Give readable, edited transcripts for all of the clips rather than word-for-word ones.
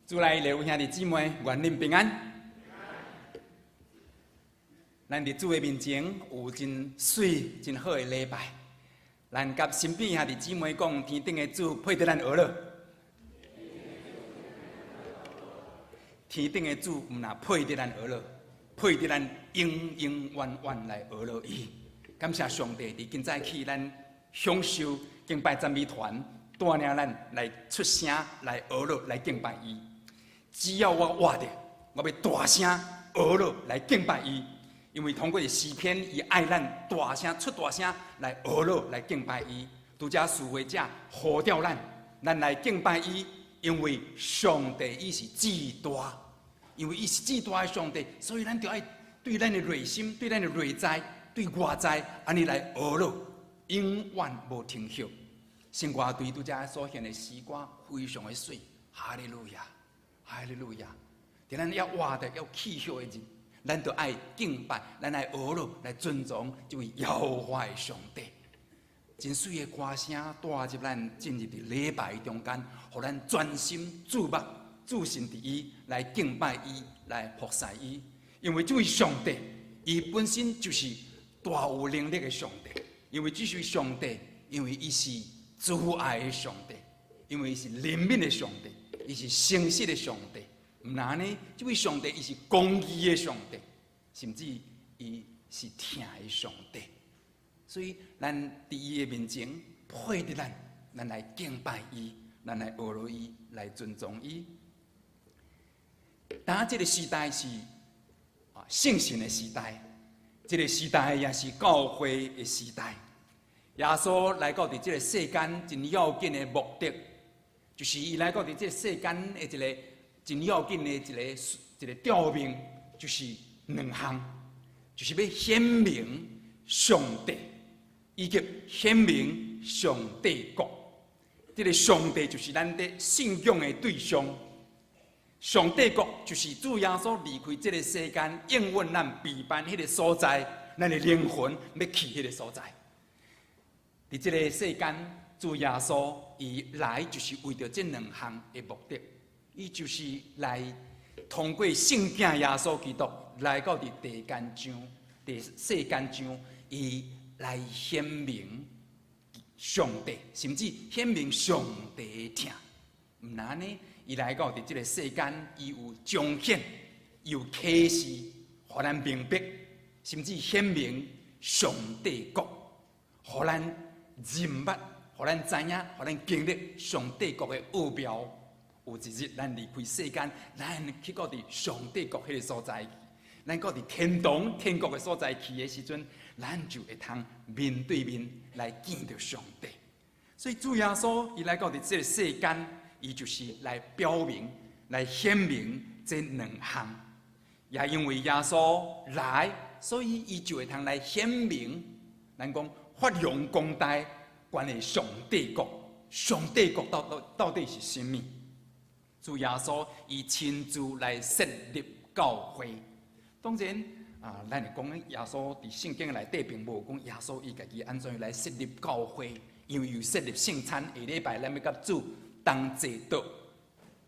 主内的兄弟姊妹，愿恁平安。咱伫主的面前有真水、真好的礼拜。咱甲身边兄弟姊妹讲，天顶的主配得咱学乐。天顶的主毋若配得咱学乐，配得咱永永远远来学乐伊。感谢上帝，伫今早起咱享受敬拜赞美团，带领咱来出声来学乐来敬拜伊。只要我活着，我要大声学乐来敬拜伊，因为通过诗篇，伊爱咱大声出大声来学乐来敬拜伊。拄则侍会者呼召咱来敬拜伊，因为上帝伊是至大，因为伊是至大的上帝，所以咱就要对咱的内心、对咱的内在、对外在，安尼来学乐，永远无停歇。圣歌队拄则所献的诗歌非常的水，哈利路亚。哈利路亚！伫咱要活的、要气息的日，咱就爱敬拜，咱爱学乐，来尊重这位耶和华的上帝。真水的歌声带入咱进入伫礼拜中间，互咱专心注目、注心伫伊，来敬拜伊，来服侍伊。因为这位上帝，伊本身就是大有能力的上帝。因为这位上帝，因为伊是慈爱的上帝，因为伊是怜悯的上帝。伊是诚实的上帝，毋然呢？这位上帝伊是公义的上帝，甚至伊是疼的上帝。所以，咱伫伊的面前配得咱来敬拜伊，咱来学乐伊，来尊重伊。当这个时代是圣神的时代，这个时代也是教会的时代。耶稣来到伫这个世间，真要紧的目的。就是伊来到伫这世间的一个真要紧的一个调命，就是两项，就是要显明上帝，以及显明上帝国。这个上帝就是咱的信仰的对象，上帝国就是主耶稣离开这个世间，应允咱陪伴迄个所在，咱的灵魂要去迄个所在。伫这个世间。主耶稣伊来就是为着这两项的目的，伊就是来通过圣子耶稣基督来到伫地间上、伫世间上，伊来显明上帝，甚至显明上帝的疼。毋然呢，伊来到伫这个世间，伊有彰显，有启示，互咱明白，甚至显明上帝国，互咱认捌。互咱知影，互咱经历上帝国的奥妙。有一日，咱离开世间，咱去到伫上帝国迄个所在，咱到伫天堂、天国的所在去的时阵，咱就会通面对面来见到上帝。所以主耶稣伊来到伫这个世间，伊就是来表明、来显明这两项。也因为耶稣来，所以伊就会通来显明，咱讲发扬光大。关于上帝国，上帝国到底是甚么？主耶稣以亲自来设立教会。当然咱会讲耶稣伫圣经内底并无讲耶稣伊家己安怎来设立教会，因为有设立圣餐，下礼拜咱要甲主同坐道。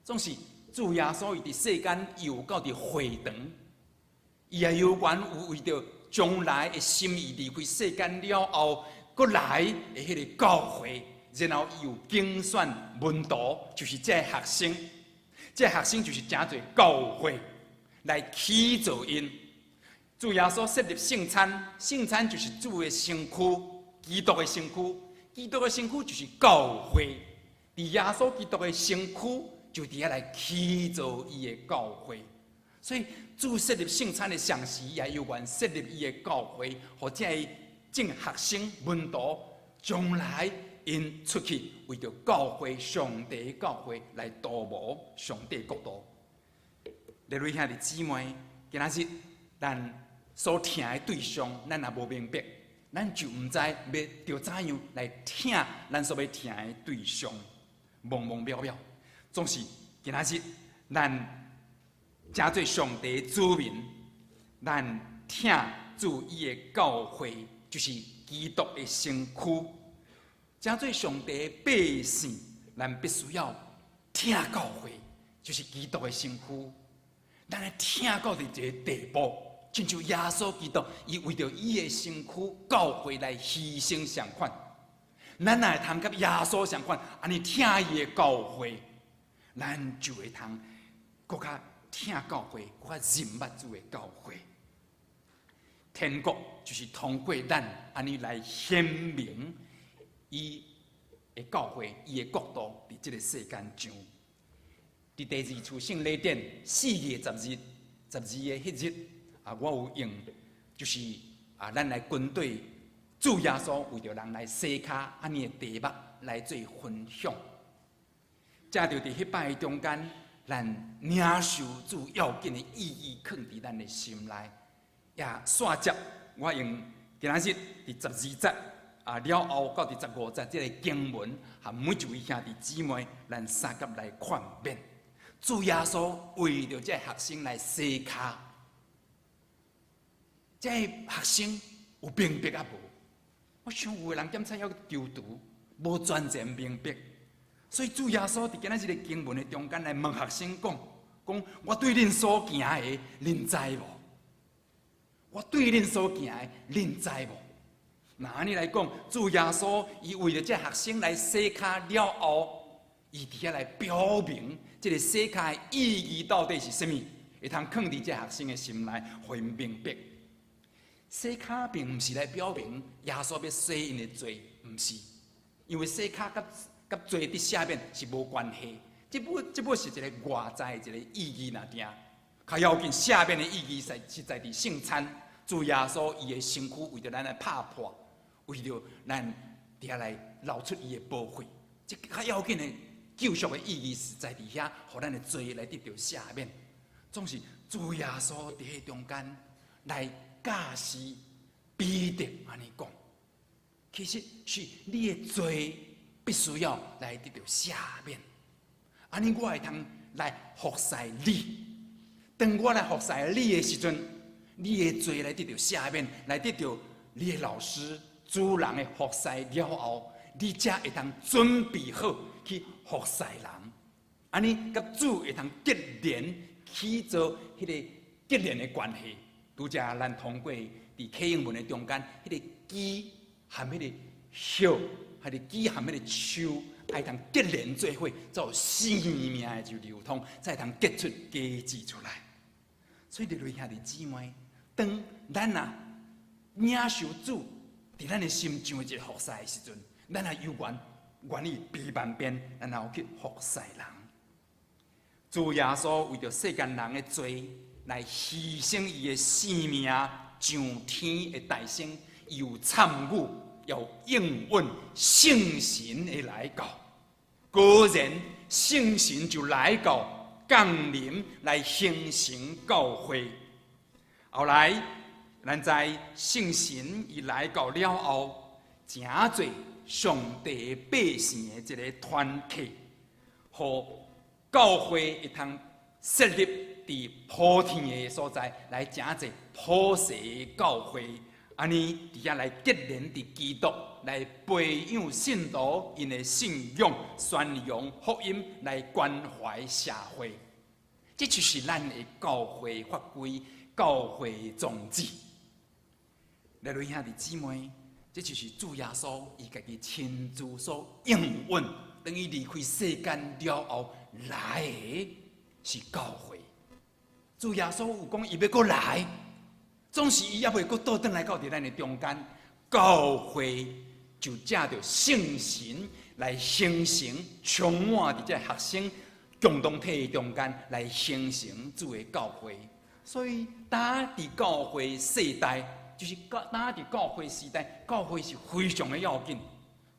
总是主耶稣伊伫世间有到伫会堂，伊也有缘有为着将来的心意离开世间了后。过来的迄个教会，然后伊有竞选门徒，就是这学生，这学生就是真侪教会来起造因。主耶稣设立圣餐，圣餐就是主的身躯，基督的身躯，基督的身躯就是教会。伫耶稣基督的身躯，就伫遐来起造伊的教会。所以主设立圣餐的上时，也有缘设立伊的教会，或者正学生门徒将来因出去为着教会上帝的教会来导谋上帝国度。各位兄弟姊妹，今仔日咱所听的对象，咱也无明白，咱就毋知要怎样来听咱所要听的对象，茫茫渺渺。总是今仔日咱真做上帝的子民，咱听主伊的教会。就是基督的身躯，真做上帝的百姓，咱必须要听教会，就是基督的身躯。咱来听到伫一个地步，亲像耶稣基督，伊为着伊的身躯教会来牺牲相款。咱若会通甲耶稣相款，安尼听伊的教会，咱就会通更较听教会，更较认捌主的教会。天国就是通过咱安尼来显明伊的教会，伊的国度伫这个世间上。伫第二处圣礼典4月12日的迄日，我有用，就是咱来军队主耶稣为着人来洗骹安尼的题目来做分享。才着伫迄摆中间，咱领受主要紧的意义，放伫咱的心内。也煞接我用今仔日伫12节了后到伫15节这个经文，和每一位兄弟姊妹，咱三甲来看遍。主耶稣为着这学生来洗骹，这学生有明白啊无？我想有个人检测要丢毒，无全然明白。所以主耶稣伫今仔日个经文的中间来问学生讲：我对恁所行的，恁知无？我对恁所行的，恁知无？那安尼来讲，主耶稣伊为着这学生来洗骹了后，伊伫遐来表明，这个洗骹的意义到底是甚物？会通放伫这学生的心内，互因明白。洗骹并毋是来表明耶稣要洗因的罪，毋是，因为洗骹甲罪伫下面是无关系。这不是一个外在一个意义那定。较要紧，下面的意义是在伫圣餐，主耶稣伊的身躯为着咱来拍破，为着咱伫遐来流出伊的宝血。这较要紧的救赎的意义是在伫遐，互咱的罪来得到赦免。总是主耶稣伫迄中间来教示彼得安尼讲，其实是你的罪必须要来得到赦免。安尼我会通来服侍你。当我来服侍你的时阵，你的罪来得到赦免，来得到你的老师、主人的服侍了后，你才会通准备好去服侍人。安尼甲主会通结连，起做迄个结连的关系。拄则咱通过伫启应文的中间，迄个基和迄个叶，还是基和迄个树，爱通结连做伙，才有生命的就流通，才会通结出果子出来。所以，弟兄兄弟姊妹，当咱领受主伫咱的心上的一个服侍的时阵，咱有愿意百万遍，然后去服侍人。主耶稣为着世间人的罪来牺牲伊的生命，上天的大声，有参与，要应允圣神的来到。果然，圣神就来到。降临来形成教会，后来咱在圣神伊来到了后，真多上帝百姓的一个团体，和教会会通设立伫普天的所在，来真多普世的教会，安尼伫遐来结连伫基督，来培养信徒因的信仰，宣扬福音，来关怀社会。这就是咱的教会法规、教会宗旨。来，弟兄弟姊妹，这就是主耶稣伊家己亲自所应允，等于离开世间了后来的是教会。主耶稣有讲伊要过来，总是伊还未过倒转来到伫咱的中间，教会就借着圣神来形成，充满伫这学生。共同体的中间来形成主的教会，所以当伫教会世代，就是当伫教会时代，教会是非常的要紧。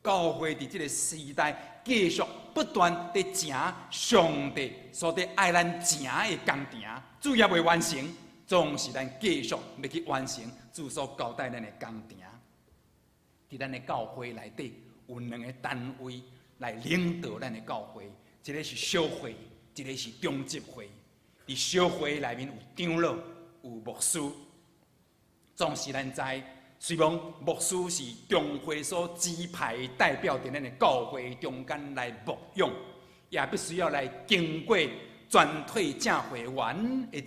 教会伫这个时代继续不断地行上帝所伫爱咱行的工程，主也未完成，总是咱继续要去完成主所交代咱的工程。伫咱的教会内底有两个单位来领导咱的教会。一个是小会，一个是中级会。伫小会内面有长老，有牧师。总是咱知，虽然牧师是中会所指派代表伫咱的教会中间来牧养，也必须要来经过全体正会员的一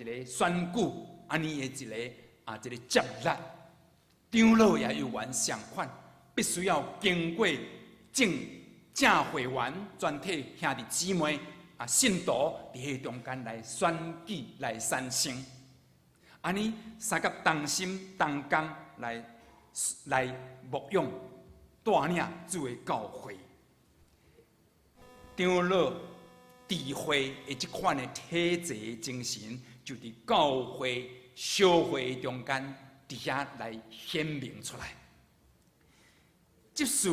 个选举，安尼的一个接力。长老也有缘相款，必须要经过正会员全体兄弟姊妹信徒伫迄中间来选举来产生，安尼三甲同心同工来牧养带领主的教会。长老智慧的这款的体制精神，就伫教会小会中间伫遐来显明出来。执事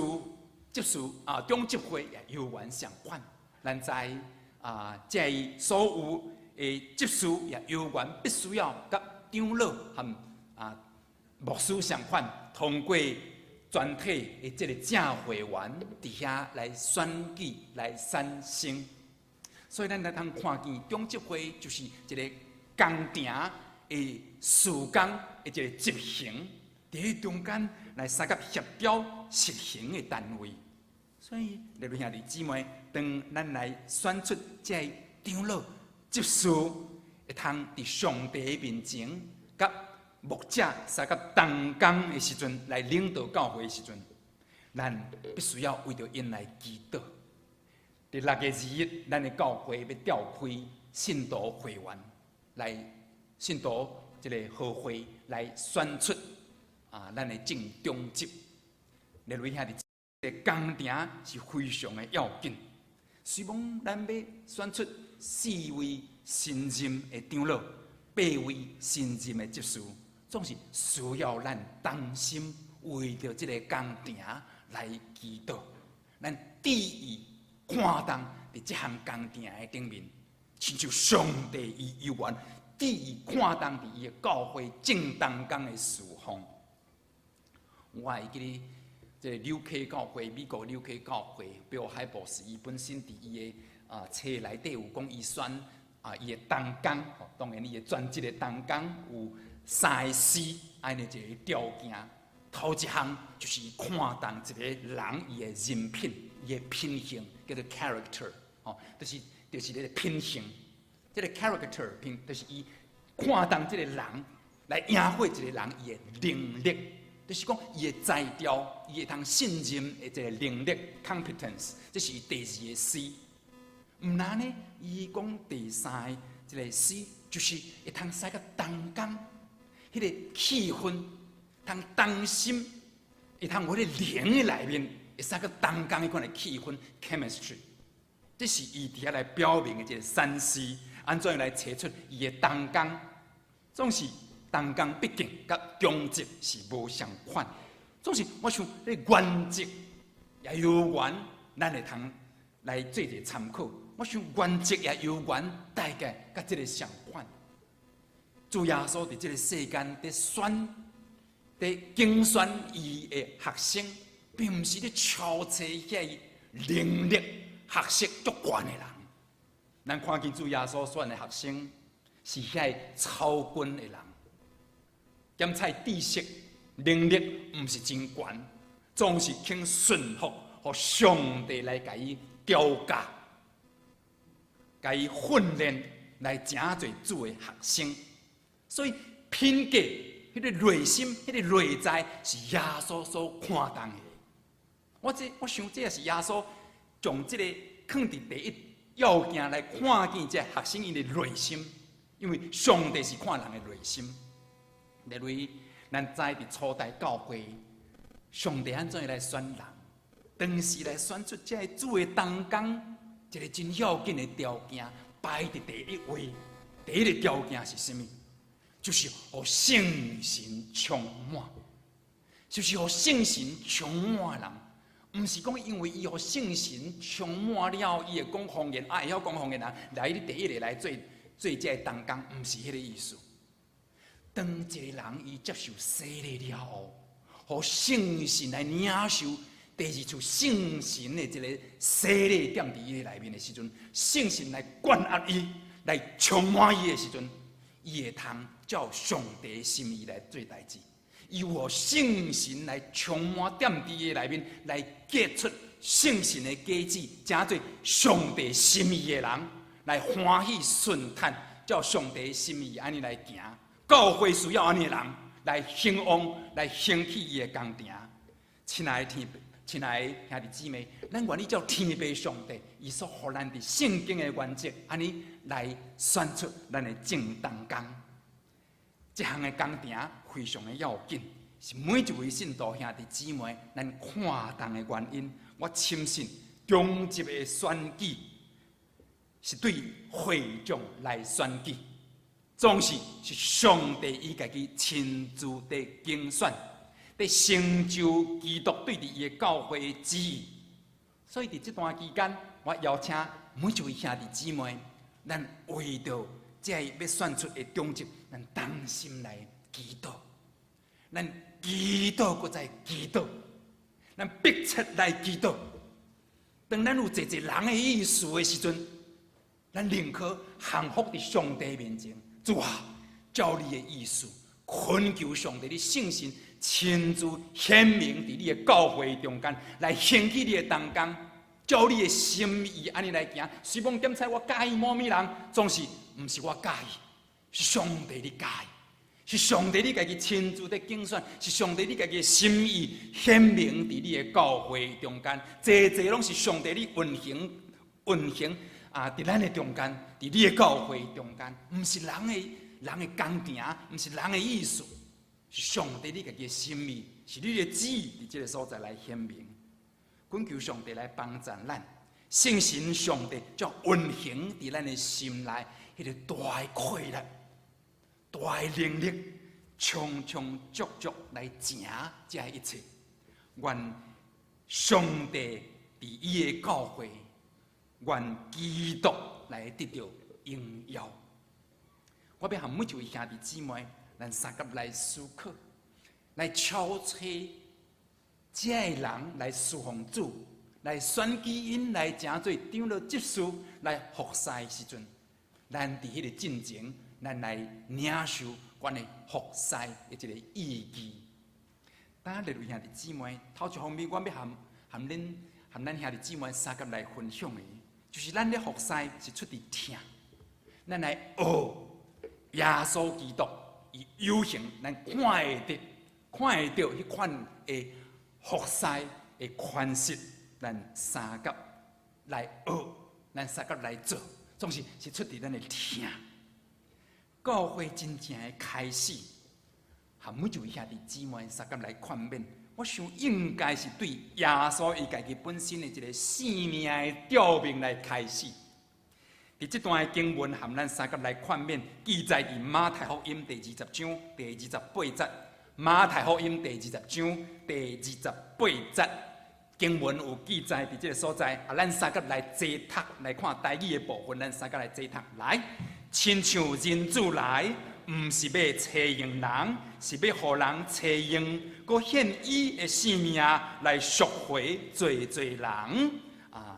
中执会也有缘相款，咱在这所有的执事也有缘，必须要甲长老和牧师相款，通过全体的这个正会员伫遐来选举来产生。所以咱来通看见中执会就是一个工程的事工的一个执行，伫迄中间来三甲协调实行的单位。所以，弟兄姊妹，当咱来选出这长老、执事，会通伫上帝面前，甲牧者三甲同工的时阵，来领导教会的时阵，咱必须要为着因来祈祷。伫6月2日，咱的教会要召开信徒会员，来信徒这个好会来选出咱的正中执。弟兄兄弟，这个工程是非常的要紧。虽望咱要选出4位新任的长老，8位新任的执事，总是需要咱同心为着这个工程来祈祷。咱注意看重伫这项工程的顶面，亲像上帝伊有缘，注意看重伫伊的教会正当工的事项。我会记得这个纽契教会，美国纽契教会，比如海博士，伊本身伫伊的册内底有讲，伊选伊的同工，当然伊的专职的同工有3个 C， 安尼一个条件。头一项就是看重一个人伊的人品，伊的品行，叫做 character， 就是这个品行。这个 character 品，就是伊看重这个人来赢过一个人伊的能力。就是讲，伊的才调，伊会通信任的这个能力 （competence）， 这是伊第2个 C。毋然呢，伊讲第3个这个 C， 就是会通使个同工，迄个气氛，通同心，会通我咧灵的内面，会使个同工迄款的气氛 （chemistry）。这是伊伫遐来表明的这个3 C， 安怎来找出伊的同工，总是。同工毕竟甲中职是无相款，总是我想，这原则也有缘，咱会通来做一个参考。我想原则也有缘，大概甲这个相款。主耶稣伫这个世间伫竞选伊的学生，并毋是咧超车遐能力、学识足悬的人。咱看见主耶稣选的学生，是遐超群的人。检测知识能力毋是真悬，总是肯顺服，互上帝来甲伊调教，甲伊训练，来成做主的学生。所以品格、迄个内心、迄个内在，是耶稣所看重的。我想这也是耶稣将这个放伫第一要件来看见这学生因的内心，因为上帝是看人的内心。例如，咱知伫初代教会，上帝安怎来选人？当时来选出这主的同工，一个真要紧的条件，排伫第一位。第一个条件是什么？就是互圣神充满，就是互圣神充满人。毋是讲因为伊互圣神充满了，伊会讲方言，会晓讲方言人来你第一个来做这同工，毋是迄个意思。当一个人伊接受洗礼了后，互圣神来领受第二处圣神的这个洗礼点伫伊内面的时阵，圣神来管压伊，来充满伊的时阵，伊会通照上帝的心意来做代志。伊有圣神来充满点伫伊内面，来结出圣神的果子，成做上帝心意的人，来欢喜顺坦，照上帝的心意安尼来行。教会需要安尼的人来兴旺，来兴起伊的工程。亲爱的亲爱的兄弟姊妹，咱愿意照天父上帝伊所予咱的圣经的原则，安尼来选出咱的正当工。这项的工程非常的要紧，是每一位信徒兄弟姊妹咱看重的原因。我深信中级的选举是对会众来选举，总是上帝伊家己亲自的竞选。在成就基督对伊的教会的旨意，所以在这段期间，我邀请每一位兄弟姊妹，咱为着这要选出的中职，咱同心来祈祷，咱祈祷搁再祈祷，咱迫切来祈祷。当咱有一个人的意思的时阵，咱宁可降服在上帝面前，主啊，照你的意思，恳求上帝的圣神。亲自显明伫你的教会中间，来兴起你的同工，照你的心意安尼来行。随便点菜，我介意某物人，总是毋是我介意，是上帝你介意，是上帝你家己亲自的竞选，是上帝你家己的心意显明伫你的教会中间。济拢是上帝你运行伫咱的中间，伫你的教会中间，毋是人的工程，毋是人的意思。是上帝你家己的心意，是你的旨意，伫这个所在来显明。恳求上帝来帮助咱，圣神上帝将运行伫咱的心内，迄个大的快乐、大的能力，充充足足来成这一切。愿上帝伫伊的教会，愿基督来得到荣耀。我要和每一位兄弟姊妹。咱三甲来思考，来敲测这个人来侍奉主，来选举因来成做长老执事来服侍的时阵，咱伫迄个进前，咱来领受阮的服侍的一个意义。当然，列位兄弟姊妹，头一方面，我要和咱兄弟姊妹三甲来分享的，就是咱咧服侍是出伫听，咱来学耶稣基督。伊有形，咱看会到迄款的服侍的款式，咱三甲来学，咱三甲来做，总是出伫咱的听。教会真正的开始，和每一位兄弟姊妹三甲来劝勉，我想应该是对耶稣伊家己本身的一个生命的调明来开始。伫这段的经文，含咱三甲来劝勉，记载伫马太福音第20章第28节。马太福音第20章第28节，经文有记载伫这个所在。咱三甲来坐读来看台语的部分，咱三甲来坐读来。亲像人子来，毋是要找用人，是要互人找用，佮献伊的性命来赎回罪人。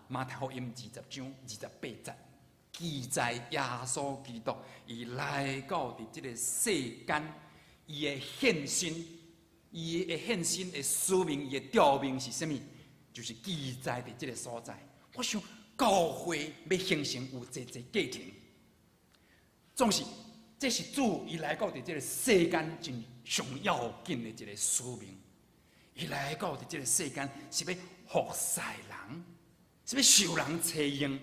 马太福音20章28节。记载耶稣基督，伊来到伫这个世间，伊的献身，伊的献身的使命，伊的调命是甚物？就是记载伫这个所在。我想教会要形成有这家庭，总是这是主伊来到伫这个世间真上要紧的一个使命。伊来到伫这个世间是要服侍人，是要受人采用。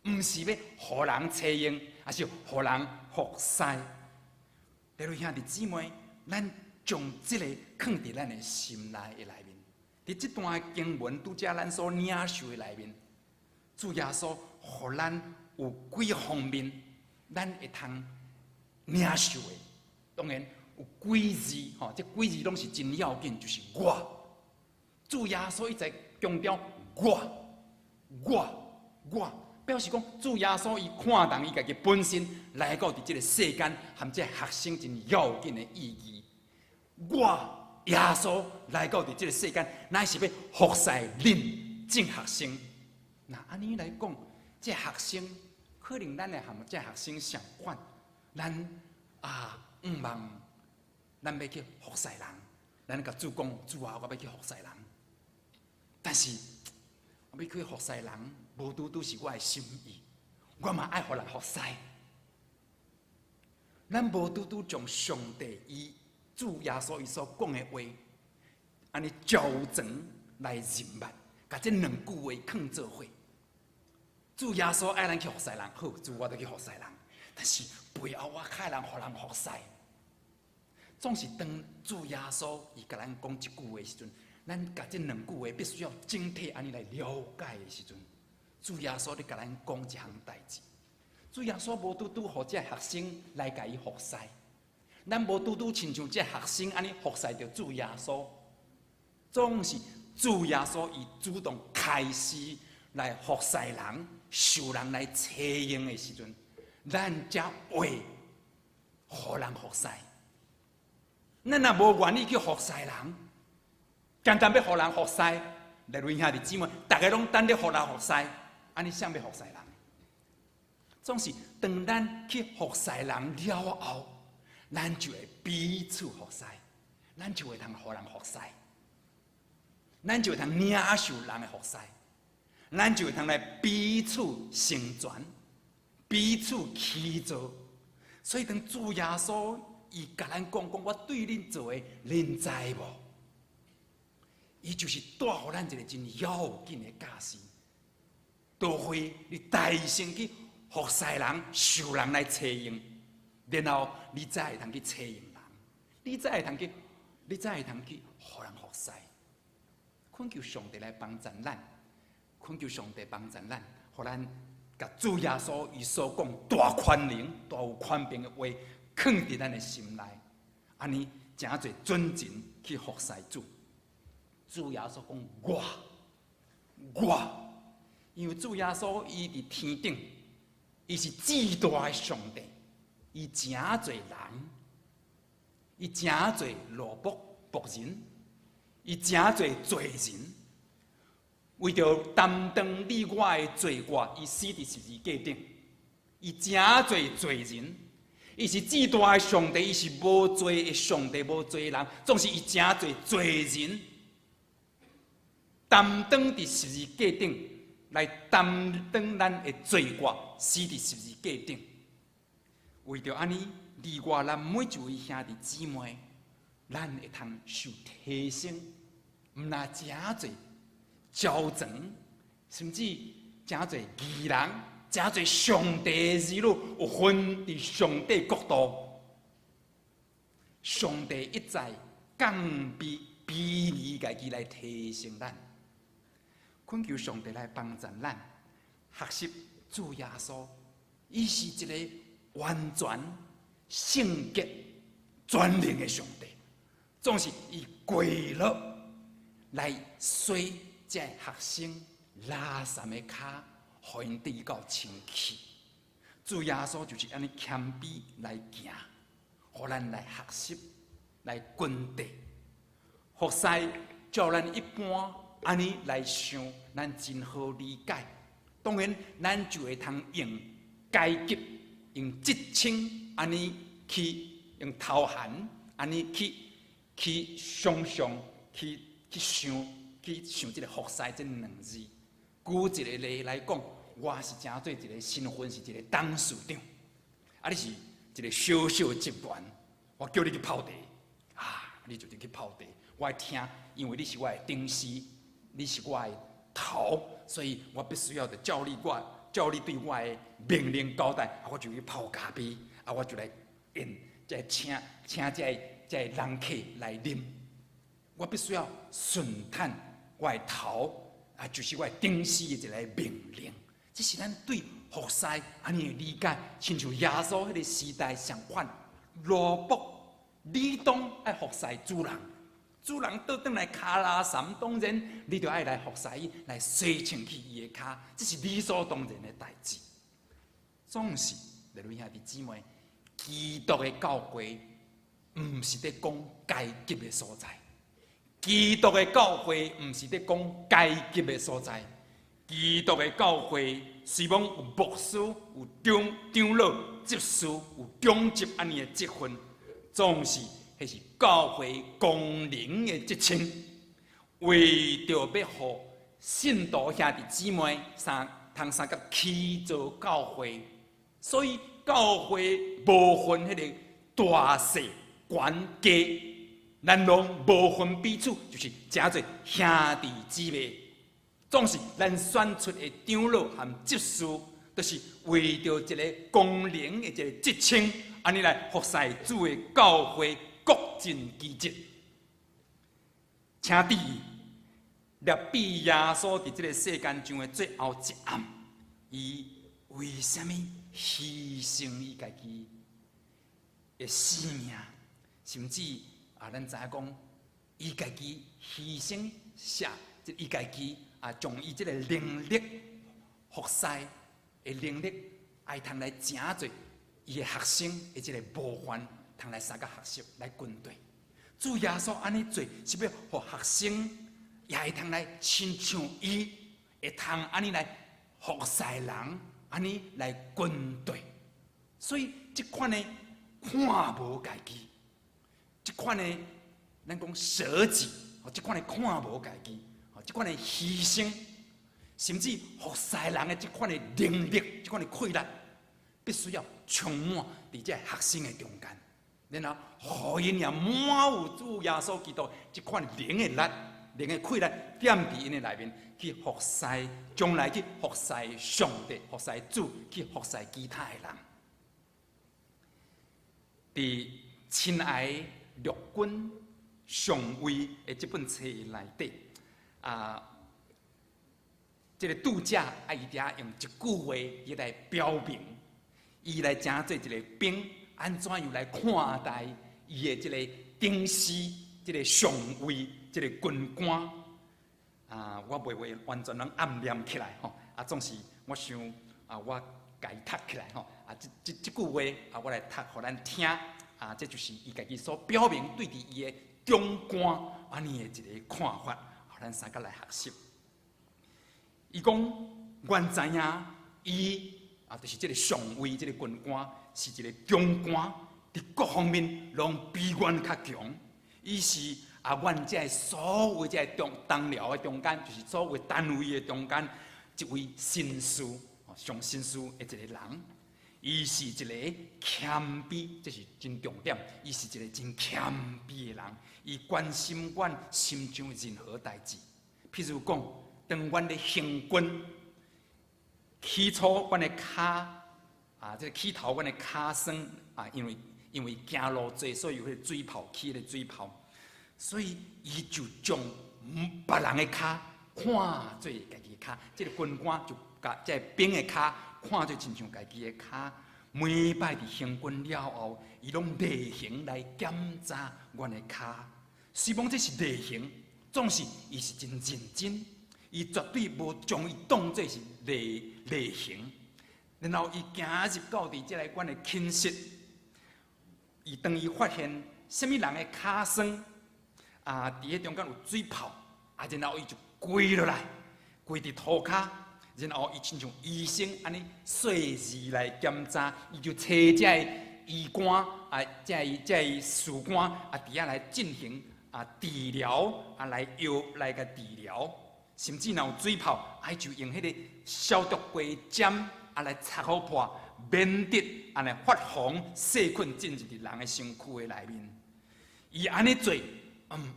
毋是要互人采用，还是互人服侍。各位兄弟姊妹，咱将这个放伫咱的心内的内面。伫这段经文拄则咱所领受的内面，主耶稣互咱有几方面，咱会通领受的。当然有几字，这几字拢是真要紧，就是我。主耶稣一直强调我。表示讲，主耶稣伊看重伊家己本身来到伫这个世间，含这学生真要紧的意义。我耶稣来到伫这个世间，乃是要服侍恁正学生。那安尼来讲，这学生可能咱会含这学生相款，咱毋茫咱要去服侍人，咱甲主讲，主啊，我要去服侍人。但是我要去服侍人。无拄拄是我的心意，我嘛爱互人服侍。咱无拄拄将上帝伊主耶稣伊所讲的话，安尼照常来认捌，甲这两句话放做伙。主耶稣爱咱去服侍人，好，主我就去服侍人。但是背后我害人，互人服侍。总是当主耶稣伊甲咱讲一句话的时阵，咱甲这两句话必须要整体安尼来了解的时阵，主耶稣咧甲咱讲一项代志。主耶稣无拄拄互这学生来甲伊服侍，咱无拄拄亲像这学生安尼服侍着主耶稣，总是主耶稣伊主动开始来服侍人、受人来采用的时阵，咱才会互人服侍。咱若无愿意去服侍人，简单要互人服侍，来论兄弟姊妹，大家拢等咧互人服侍，安尼谁要服侍人？总是当咱去服侍人了后，咱就会彼此服侍，咱就会通互人服侍，咱就会通领受人的服侍，咱就会通来彼此成全，彼此祈祷。所以当主耶稣伊甲咱讲我对恁做的，恁知无？伊就是带予咱一个真要紧的教示，都会你大声去服侍人、受人来采用，然后你才会通去采用人，你才会通去互人服侍。恳求上帝来帮助咱，恳求上帝帮助咱，互咱甲主耶稣伊所讲大宽容、大有宽平的话，放伫咱的心内，安尼诚侪准情去服侍主。主耶稣讲我，因为主耶稣伊伫天顶。伊是至大的上帝，伊诚侪人，伊诚侪奴仆人，伊诚侪罪人，为着担当你我的罪过，伊死伫十字架顶。伊诚侪罪人，伊是至大的上帝，伊是无罪的上帝，无罪人，总是伊诚侪罪人，担当伫十字架顶。来担当咱的罪过，死伫十字架顶。为着安尼，你我咱每一位兄弟姊妹，咱会通受提升，毋那诚侪骄纵，甚至诚侪义人，诚侪上帝的儿女有份伫上帝国度。上帝一再降卑离家己来提升咱。恳求上帝来帮助咱学习主耶稣，伊是一个完全圣洁、全能的上帝。总是伊跪落来洗这学生拉撒的脚，互因得到清气。主耶稣就是安尼谦卑来行，互咱来学习、来grund地服侍，叫咱一般。安尼来想，咱真好理解。当然，咱就会通用阶级、用职称，安尼去用头衔，安尼去想象、去想这个服侍这两字。举一个例来讲，我是正做一个身份是一个董事长，啊，你是一个小小的职员，我叫你去泡茶，你就去泡茶。我爱听，因为你是我的董事。你是我的头，所以我必须要照你对我的命令交代，我就去泡咖啡，我就来用再请这人客来啉。我必须要顺探我的头，就是我的董事的一个命令。这是咱对服侍安尼的理解，亲像耶稣迄个时代相反，奴仆你当爱服侍主人。主人倒转来骹拉衫，当然你就爱来服侍伊，来洗清去伊的骹，这是理所当然的代志。总是，弟兄兄弟姊妹，基督的教会毋是在讲阶级的所在，基督的教会毋是在讲阶级的所在，基督的教会虽然有牧师、有长老、执事、有中级安尼的职分，总是。迄是教会公认的职称，为着要互信徒兄弟姊妹通三甲起造教会，所以教会无分迄个大小悬低，咱拢无分彼此，就是诚侪兄弟姊妹，总是咱选出的长老和执事，就是为着一个公灵的一个职称，安尼来服侍主的教会各尽其职。请注意，列比耶稣伫这个世间上的最后一暗，伊为什么牺牲伊家己的生命？甚至咱知影讲，伊家己牺牲下，即伊家己将伊即个能力服侍的能力，爱通来诚侪伊的学生的即个模范，通来参加学习来军队。主耶稣安尼做，是要互学生也会通来亲像伊，会通安尼来服侍人，安尼来军队。所以即款的看无家己，即款的咱讲舍己，即款的看无家己，即款的牺牲，甚至服侍人的即款的能力，即款的气力，必须要充满伫这学生的中间。然后，互因也满有主耶稣基督这款灵的力、灵的气力，点伫因的内面去服侍，将来去服侍上帝、服侍主，去服侍其他的人。伫亲爱的陆军上尉的这本册内底，这个读者伊遐用一句话伊来标明，伊来诚做一个兵。安怎样来看待伊的这个顶司、这个上尉、这个军官？我袂话完全能暗念起来吼，总是我想我家读起来吼，这句话我来读互咱听，这就是伊家己所表明对伫伊的中官安尼的一个看法，互咱三个来学习。伊讲，阮知影伊就是这个上尉、这个军官。是一个中官，伫各方面拢比阮较强。伊是阮这所有这同僚的中间，就是所有单位的中间，一位绅士，上绅士的一个人。伊是一个谦卑，这是真重点。伊是一个真谦卑的人，伊关心阮心中任何代志。譬如讲，当阮咧行军，起初阮的骹。这个起头，阮的骹酸因为行路济，所以有迄个水泡起个水泡，所以伊就将别人的骹看做家己的骹。这个军官就甲这兵的骹看做亲像家己的骹。每摆伫行军了后，伊拢例行来检查阮的骹。虽讲这是例行，总是伊是真认真，伊绝对无将伊当作是例行。然后伊行入到伫即个阮的寝室，伊当伊发现什么人的骹酸，伫迄中间有水泡，然后伊就跪落来，跪伫涂骹，然后伊亲像医生安尼细致来检查，伊就找这个医官这士官伫遐来进行治疗来甲治疗，甚至若有水泡，就用迄个消毒过针。来擦好破，免得来发防细菌进入人的身躯的内面。伊安尼做，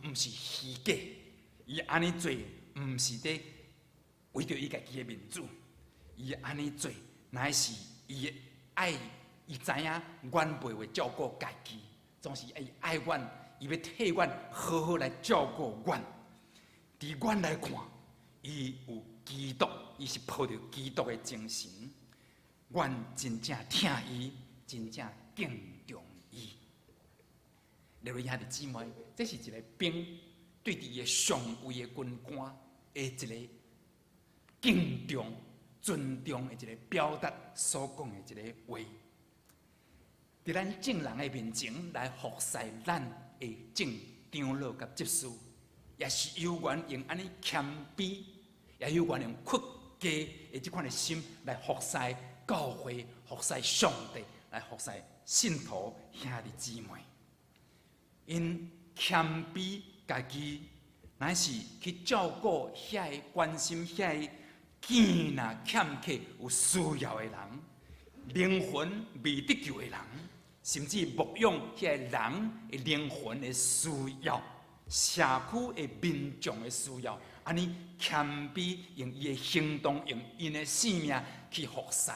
毋是虚假；伊安尼做，毋是伫为着伊家己的面子；伊安尼做，乃是伊爱，伊知影阮袂会照顾家己，总是爱阮，伊要替阮好好来照顾阮。伫阮来看，伊有基督，伊是抱着基督的精神。阮真正疼伊，真正敬重伊。列位兄弟姊妹，这是一个兵对伫伊上位的军官的一个敬重、尊重的一个表达所讲的一个话。伫咱正人的面前来服侍咱的正长老甲执事，也是有缘用安尼谦卑，也有缘用屈家的这款的心来服侍。教会服侍上帝，来服侍信徒兄弟姊妹，因谦卑家己，乃是去照顾遐个关心遐个见若欠缺有需要的人，灵魂未得救的人，甚至牧养遐个人的灵魂的需要，社区的民众的需要，安尼谦卑用伊的行动，用伊的性命去服侍。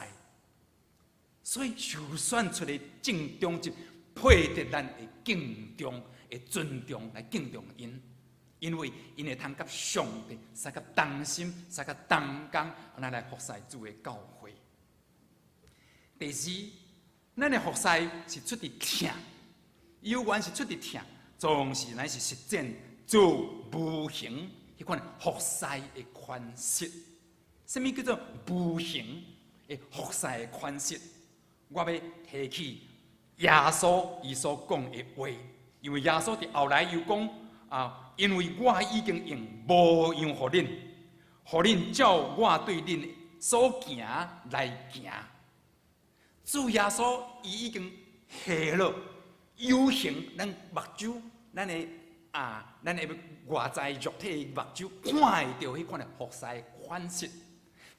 所以受选出的正中就配得咱的敬重、的尊重来敬重因，因为因会通甲上帝、使甲同心、使甲同工，咱来服侍主的教会。第四，咱的服侍是出伫听，有关是出伫听，总是咱是实践做无形迄款服侍的款式。什么叫做无形的服侍的款式？我要提起耶稣伊所讲的话，因为耶稣伫后来又讲因为我已经用无样互恁照我对恁所行来行。主耶稣伊已经下了有形咱目睭，咱的外在肉体的目睭看会到迄款的服侍的款式，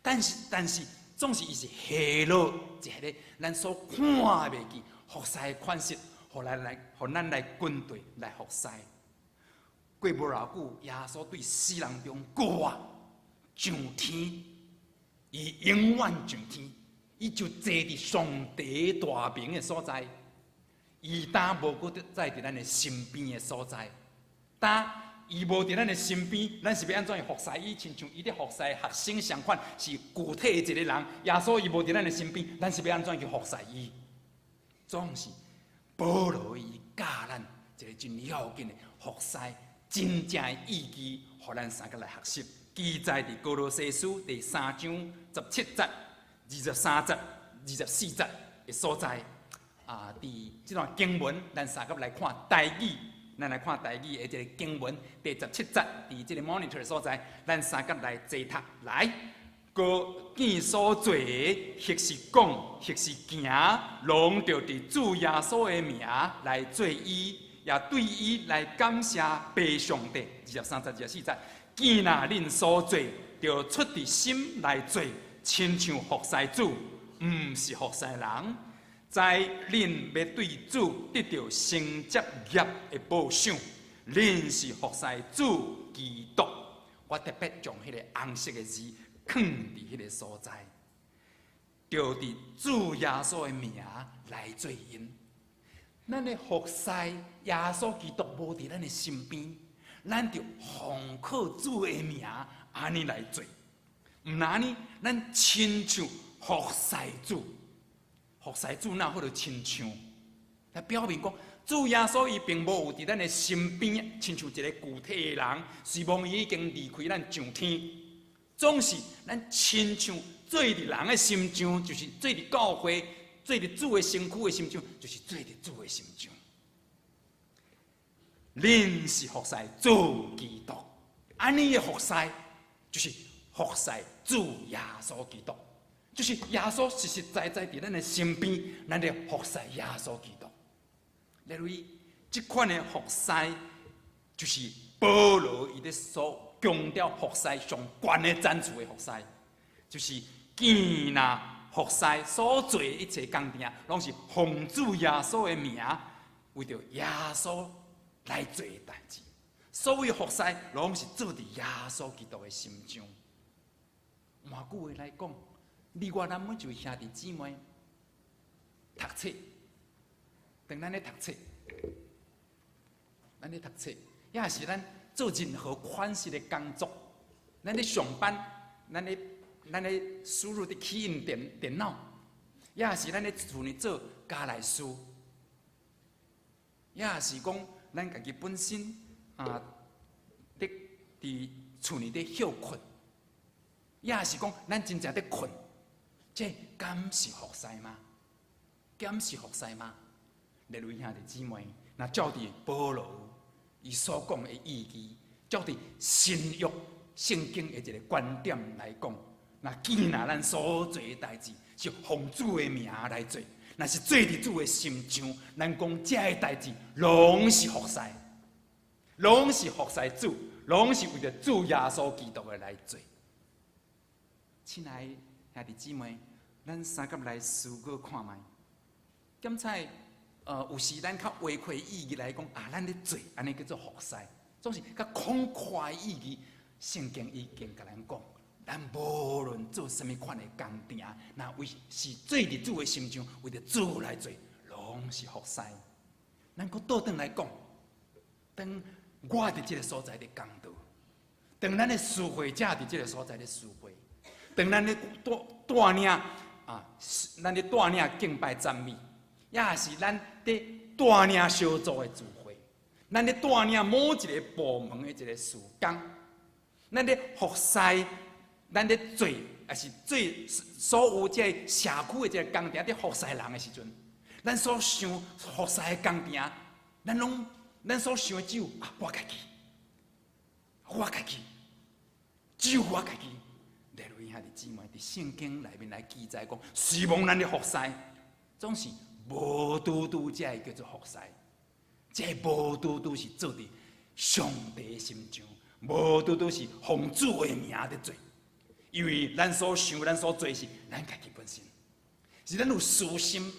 但是总是伊是下了一个咱所看袂见服侍的款式，互咱来军队来服侍。过无偌久，耶稣对世人中高上天，伊永远上天，伊就坐伫上帝大名的所在，伊当无搁再伫咱的身边的所在，当伊无伫咱的身边，咱是要安怎样服侍伊？亲像伊咧服侍学生相款，是具体一个人。耶稣伊无伫咱的身边，咱是要安怎样去服侍伊？总是保罗伊教咱一个真要紧的服侍，真正的意义，互咱三个来学习。记载伫哥罗西书第3章17节、23节、24节的所在。伫这段经文，咱三个来看台语。咱来看台语的这个经文第17节，伫这个 monitor 的所在，咱三个来坐读来。个见所做的，或是讲，或是行，拢着伫主耶稣的名来做伊，也对伊来感谢拜上帝。23节、24节，见若恁所做，着出伫心来做，亲像服侍主，毋是服侍人。在恁要对主得到成职业的报赏，恁是服侍主基督。我特别将迄个红色的字放伫迄个所在，就伫主耶稣的名来做因。咱的服侍耶稣基督无伫咱的身边，咱就奉靠主的名安尼来做。毋然呢，咱亲像服侍主。服侍主哪好着亲像？来表明讲，主耶稣伊并无有伫咱的身边，亲像一个具体的人，虽望伊已经离开咱上天，总是咱亲像做伫人的心上，就是做伫教会、做伫主的身躯的心上，就是做伫主的心上。恁是服侍主基督，安尼的服侍就是服侍主耶稣基督。就是耶稣实实在在伫咱的身边，咱就服侍耶稣基督。例如，这款的服侍，就是保罗伊咧所强调服侍上悬的赞助的服侍，就是见若服侍所做的一切工程，拢是奉主耶稣的名，为着耶稣来做的代志。所有服侍，拢是做伫耶稣基督的心中。换句话来讲，你我咱每一位兄弟姊妹读册，当咱咧读册，也是咱做任何款式的工作，咱咧上班，咱咧输入的起印电脑，也是咱咧厝里做家内事，也是讲咱家己本身咧伫厝里咧休困，也是讲咱真正咧困。这敢是服侍吗？敢是服侍吗？列位兄弟姊妹，那照伫保罗伊所讲的意义，照伫新约圣经的一个观点来讲，那既然咱所做的代志是奉主的名来做，那是做伫主的心上，咱讲这的代志拢是服侍，拢是服侍主，拢是为着主耶稣基督的来做。亲爱的兄弟姊妹，咱三甲来思考看卖。检查有时咱较话开意义来讲咱咧做安尼叫做服侍，总是较慷慨意义。圣经已经甲咱讲，咱无论做什么款的工程，那为是做伫主的心上，为着主来做，拢是服侍。咱搁倒转来讲，当我伫即个所在咧工作，当咱的侍会者伫即个所在咧侍会，当咱咧带领咱咧带领敬拜赞美，也是咱咧带领小组的聚会，咱咧带领某一个部门的一个事工，咱咧服侍，咱咧做，也是做所有即个社区的即个工程，咧服侍人的时阵，咱所想服侍的工程，咱所想的只有我家己，只有我家己。列位兄弟姊妹，伫圣经内面来记载讲，希望咱的服侍，总是无拄拄才会叫做服侍，这无拄拄是做伫上帝的心上，无拄拄是奉主的名在做，因为咱所想、咱所做是咱家己本身，是咱有私心，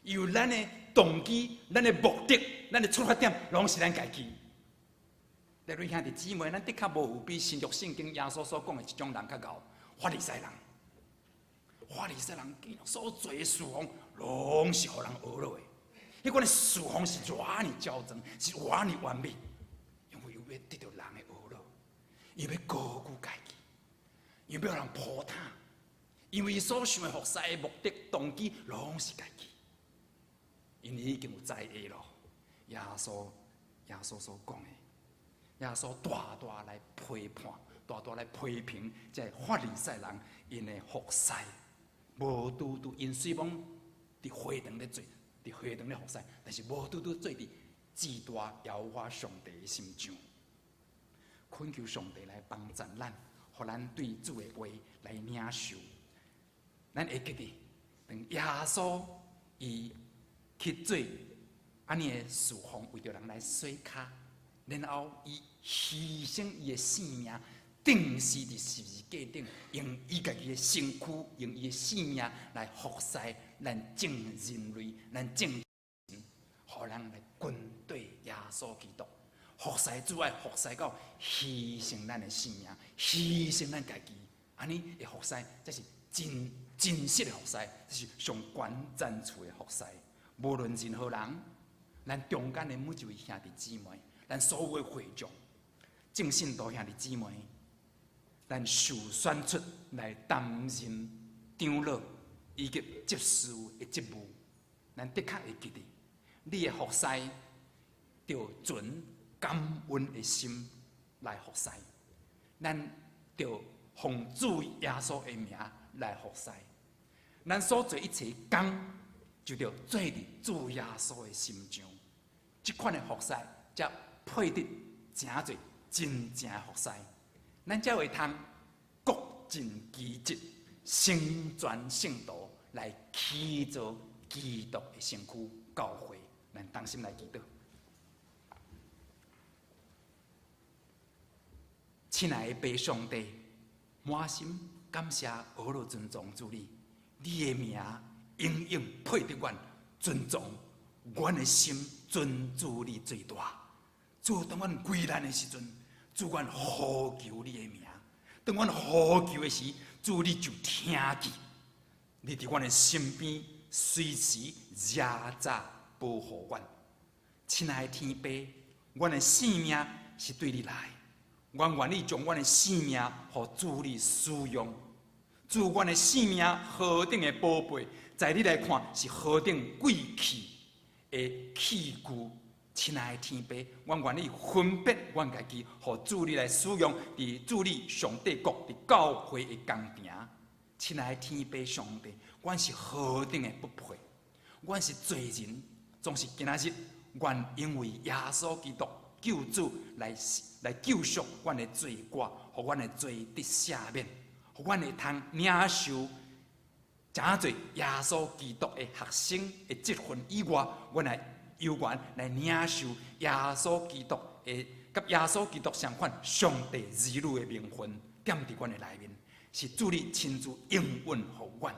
有咱的动机、咱的目的、咱的出发点，拢是咱家己。列位兄弟姊妹，咱的确无有比新约圣经耶稣所讲的一种人较敖。法利赛人所做的事奉，拢是互人学落的。迄款的事奉是偌尼矫正，是偌尼完美，因为伊要得到人的学落，伊要高举家己，伊要人破他，因为伊所想的服侍的目的、动机，拢是家己。因为已经有在下咯，耶稣所讲的，耶稣大大来批判。大大来批评这法利赛人因的服侍，无拄拄因虽讲伫会堂咧做，伫会堂咧服侍，但是无拄拄做伫至大耶和华上帝的心上。恳求上帝来帮助咱，互咱对主的话来领受。咱会记得，当耶稣伊去做安尼的事奉，为着人来洗脚，然后伊牺牲伊的性命。定时伫十字架顶，用伊家己的身躯，用伊的性命来服侍咱正人类，咱正人，互人来跟对耶稣基督，服侍主爱服侍到牺牲咱的性命，牺牲咱家己，安尼的服侍，这是真实的服侍，这是上关赞处的服侍。无论任何人，咱中间的每一位兄弟姊妹，咱所有的会众，正信徒兄弟姊妹。咱受选出来担任长老以及执事的职务，咱的确会记得，你的服侍要存感恩的心来服侍，咱要奉主耶稣的名来服侍，咱所做一切工就要做伫主耶稣的心上，这款的服侍才配得真侪真正的服侍。咱才会通各尽其职，成全圣徒，来起造基督的身躯教会。咱同心来祈祷。亲爱的爸上帝，满心感谢、阿罗尊重主你，你的名永远配得阮尊重，阮的心尊主你最大。主当阮归难的时阵。主，阮呼求你的名，当阮呼求的时，主你就听见，你伫阮的身边，随时热早保护阮。亲爱的天父，阮的性命是对你来，阮愿意将阮的性命互主你使用。主，阮的性命何等的宝贝，在你来看是何等贵气的器具。亲爱的天父，阮愿意分别阮家己，互主你来使用，伫主你上帝国伫教会的工程。亲爱的天父上帝，阮是何等的不配，阮是罪人，总是今仔日，愿因为耶稣基督救主来救赎阮的罪过，互阮的罪得赦免，互阮会通领受真侪耶稣基督的学生的职分以外，阮来。有缘来领受耶稣基督的，甲耶稣基督相款上帝儿女的名分，点伫阮的内面。是主你亲自应允予阮。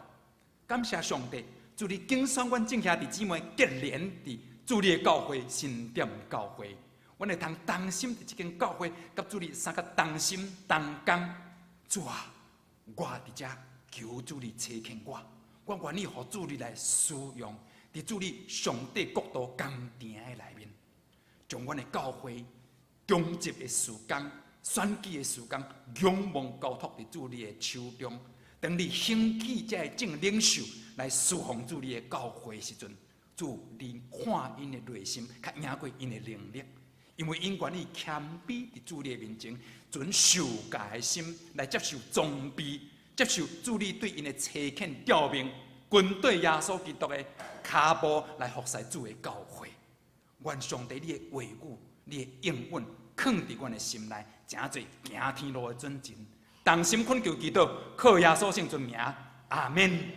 感谢上帝，主你拣选阮众兄弟姊妹结连伫主你的教会新店教会，阮会通同心伫这间教会，甲主你三个同心同工。主啊，我伫这求主你差遣我，我愿意互主你来使用，伫主你上帝国度工程的内面，将阮的教会中职的事工、选举的事工，仰望交托伫主你的手中。当你兴起这正领袖来侍奉主你的教会的时阵，主你看因的内心，较赢过因的能力，因为因愿意谦卑伫主你的面前，存受戒的心来接受装备，接受主你对因的差遣调命，军队耶稣基督的脚步来服侍主的教会。愿上帝你的话语、你的应允，藏伫阮的心内，诚侪行天路的准绳。同心恳求祈祷，靠耶稣圣尊名，阿门。